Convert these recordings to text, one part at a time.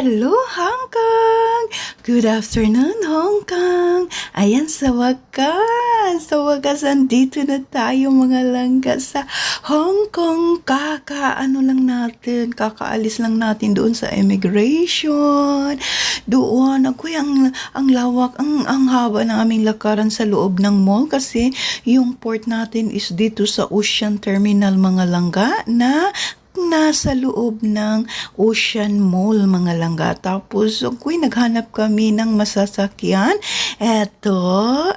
Hello, Hong Kong! Good afternoon, Hong Kong! Ayan, sa wagas, andito na tayo mga langga sa Hong Kong. Kakaalis lang natin doon sa immigration. Doon, ang lawak, ang haba ng aming lakaran sa loob ng mall kasi yung port natin is dito sa Ocean Terminal mga langga na nasa loob ng Ocean Mall mga langga. Tapos, naghanap kami ng masasakyan. Eto,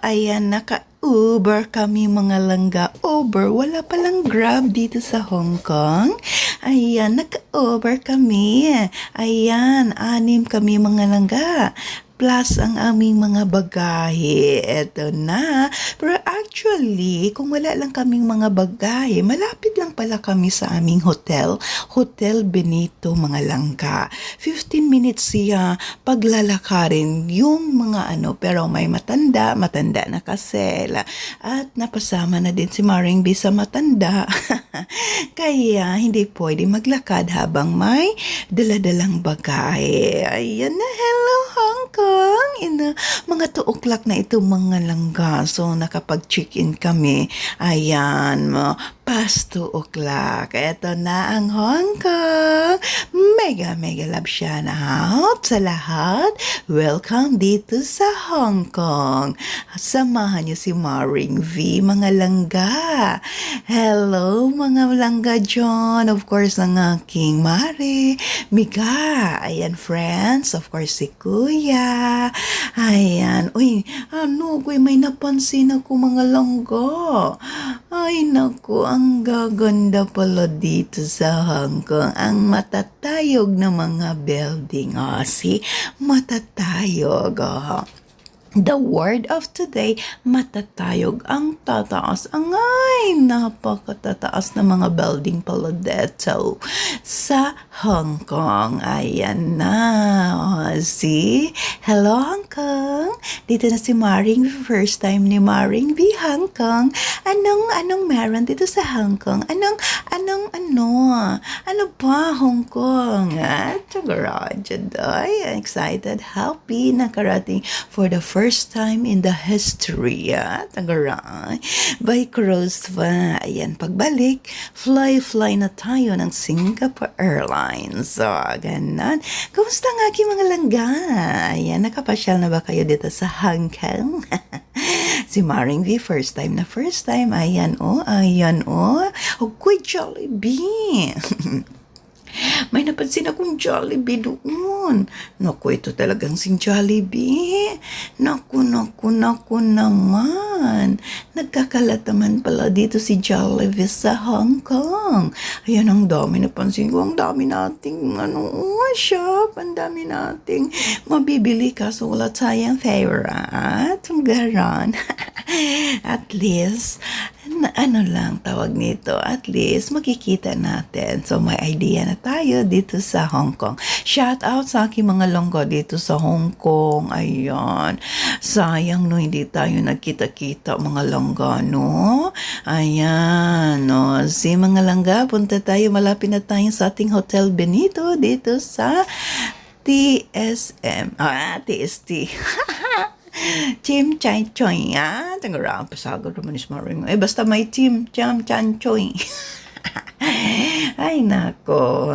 ayan, Uber kami mga langga. Uber, wala palang Grab dito sa Hong Kong. Ayan, naka-Uber kami. Ayan, 6 kami mga langga. Plus ang aming mga bagahe. Eto na. Pero actually, kung wala lang kaming mga bagahe, malapit lang pala kami sa aming hotel. Hotel Benito, mga langka. 15 minutes siya paglalakarin yung mga pero may matanda na kasi. At napasama na din si Maring B sa matanda. Kaya hindi pwede maglakad habang may daladalang bagahe. Ayan na, hello Hong Kong! Mga 2 o'clock na ito mga langga. So, nakapag-check-in kami. Ayan, past 2 o'clock. Ito na ang Hong Kong. Mega love shout out sa lahat. Welcome dito sa Hong Kong. Samahan niyo si Maring V, mga langga. Hello, mga langga John. Of course, ang aking Mare. Miga. Ayan, friends. Of course, si Kuya. Ayan. Uy, may napansin ako mga langga. Ay, naku, ang gaganda pala dito sa Hong Kong. Ang matatayog na mga building. See? Matatayog. The word of today, matatayog, ang tataas. Ay, napakatataas na mga building pala dito sa Hong Kong. Ayan na. See? Hello, Hong Kong. Dito na si Maring. First time ni Maring B, Hong Kong. Anong meron dito sa Hong Kong? Ano pa, Hong Kong? Garage. Excited, happy, nakarating for the first time in the history. Tagaray. By cruise pa. Ayan, pagbalik, fly na tayo ng Singapore Airlines. So, ganon. Kumusta ang aking mga langga? Ayan, nakapasyal na ba kayo dito sa Hong Kong? Si Maring V, first time. Ayan, Ako'y Jollibee. May napansin akong Jollibee doon. Naku, ito talagang si Jollibee. Naku naman. Nagkakalat naman pala dito si Jollibee sa Hong Kong. Ayan, ang dami napansin ko. Ang dami nating shop. Ang dami nating mabibili kaso wala tayong favorite. Ang garon. At least, tawag nito? At least, makikita natin. So, may idea na tayo dito sa Hong Kong. Shout out sa aking mga longgo dito sa Hong Kong. Ayan. Sayang, hindi tayo nagkita-kita mga langga, no? Ayan, no? Si mga langga, punta tayo. Malapit na tayo sa ating Hotel Benito dito sa TSM. TST. Chim Chan Choy, Tangarang pasagod naman is Maring. Basta may Chim Chan Choy. Ay, nako.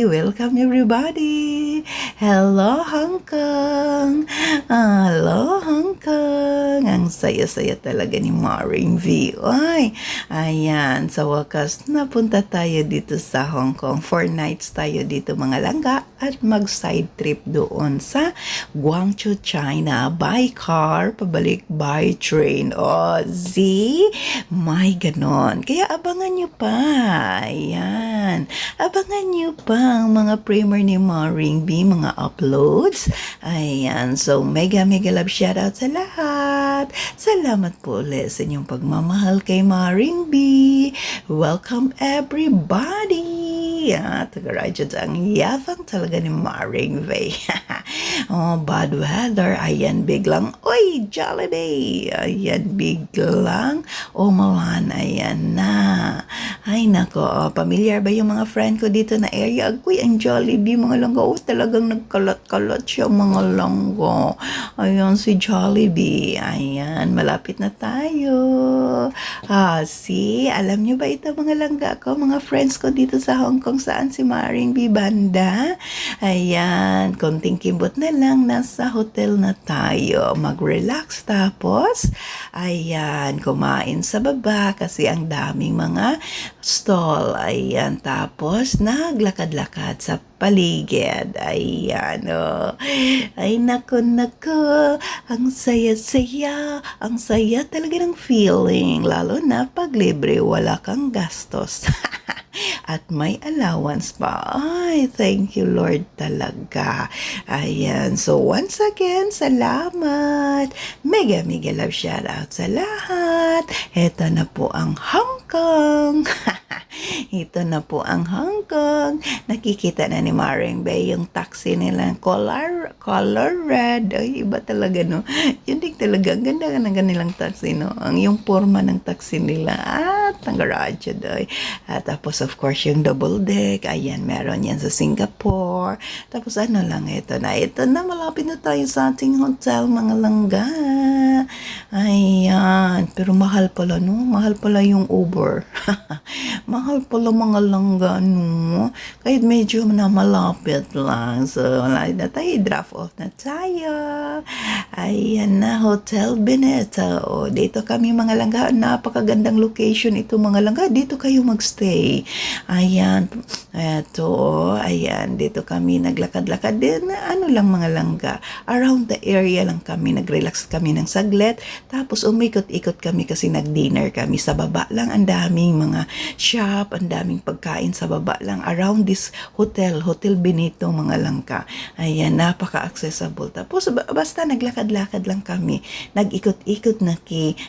Welcome everybody. Hello, Hong Kong. Hello, Hong Kong. Ang saya-saya talaga ni Maring V. Ay, ayan. Sa wakas, napunta tayo dito sa Hong Kong. 4 nights tayo dito mga langga at mag-side trip doon sa Guangzhou, China. By car, pabalik by train. May ganon. Kaya abangan nyo pa. Ayan. Abangan nyo pa ang mga primer ni Maring B, mga uploads. Ayan. So, mega love shoutout sa lahat. Salamat po ulit sa inyong pagmamahal kay Maring B. Welcome everybody. Tagaradyo ang yabang talaga ni Maring B. Oh, bad weather. Ayan, biglang, uy, Jollibee! Ayan, biglang umulan. Ayan na. Ay, nako. Pamilyar ba yung mga friend ko dito na area? Agoy, ang Jollibee, mga langga. Oh, talagang nagkalat-kalat siya, mga langga. Ayan, si Jollibee. Ayan, malapit na tayo. See, alam nyo ba ito mga langga ko, mga friends ko dito sa Hong Kong, saan si Maring B. Banda? Ayan, konting kimbot na lang, nasa hotel na tayo. Mag-relax tapos, ayan, kumain sa baba kasi ang daming mga stall. Ayan, tapos naglakad-lakad sa paligid. Ayan, oh. Ay, nako. Ang saya-saya. Ang saya talaga ng feeling. Lalo na pag libre, wala kang gastos. At may allowance pa. Ay, thank you Lord talaga. Ayan. So, once again, salamat. Mega love shout out sa lahat. Ito na po ang Hong Kong. Ito na po ang Hong Kong. Nakikita na ni Maring Bay yung taxi nila. Color red. Ay, iba talaga, no? Yun din talaga. Ang ganda ng kanilang taxi, no? Yung forma ng taxi nila. At ang garage doy. At tapos, of course, yung double deck. Ayan, meron yan sa Singapore. Tapos, ano lang ito na. Ito na, malapit na tayo sa ating hotel, mga langga. Ayan. Pero mahal pala, no? Mahal pala yung Uber. Mahal pala mga langga, no? Kahit medyo na malapit lang. So, wala na tayo. Drop off na tayo. Ayan na, Hotel Benito. O, dito kami mga langga. Napakagandang location ito mga langga. Dito kayo magstay. Ayan. Eto, ayan. Dito kami naglakad-lakad din. Ano lang mga langga. Around the area lang kami. Nag-relax kami ng saglit. Tapos umikot-ikot kami kasi nag-dinner kami. Sa baba lang ang daming mga shop, ang daming pagkain sa baba lang. Around this hotel, Hotel Benito mga langka. Ayan, napaka-accessible. Tapos basta naglakad-lakad lang kami. Nag-ikot-ikot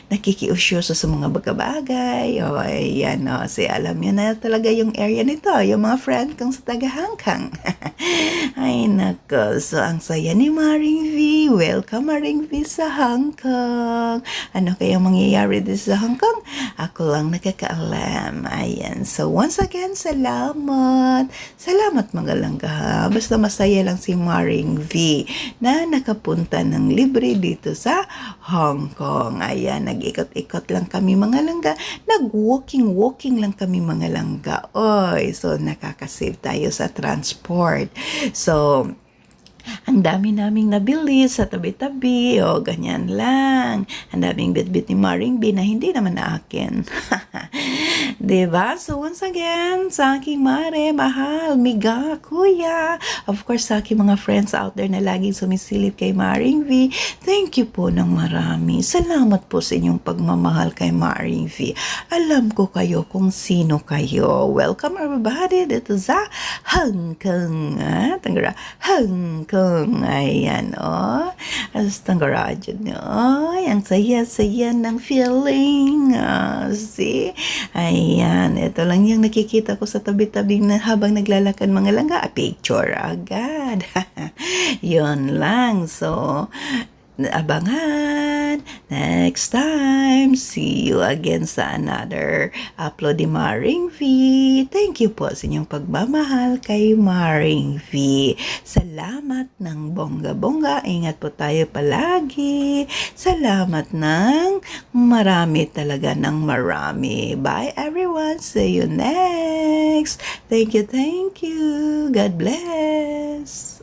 nakikiusyoso sa mga bagay-bagay. O, ayan, o. Alam nyo na talaga yung area nito. Yung mga friend kong sa taga-Hangkang. Ay, nako. So, ang saya ni Maring V. Welcome, Maring V, sa Hong Kong. Ano kaya mangyayari dito sa Hong Kong? Ako lang nakakaalam. Ayan. So, once again, salamat. Salamat mga langga. Basta masaya lang si Maring V na nakapunta ng libre dito sa Hong Kong. Ayan, nag-ikot-ikot lang kami mga langga. Nag-walking lang kami mga langga. Oy, so nakakasave tayo sa transport. So, ang dami naming nabili sa tabi-tabi. O, ganyan lang. Ang daming bit-bit ni Maring B na hindi naman na akin. Diba? So, once again, sa aking mare, mahal, miga, kuya. Of course, sa aking mga friends out there na laging sumisilip kay Maring V, thank you po ng marami. Salamat po sa inyong pagmamahal kay Maring V. Alam ko kayo kung sino kayo. Welcome everybody dito sa Hong Kong. Tanggara, Hong Kong. Ayan, oh. Tanggara dyan, oh. Ang saya-saya ng feeling. See? Ayan, ito lang yung nakikita ko sa tabi-tabi na habang naglalakad mga langga. Picture agad. Yun lang. So, abangan next time. See you again sa another upload ni Maring V. Thank you po sa inyong pagmamahal kay Maring V. Salamat ng bongga-bongga. Ingat po tayo palagi. Salamat ng marami talaga ng marami. Bye everyone. See you next. Thank you. God bless.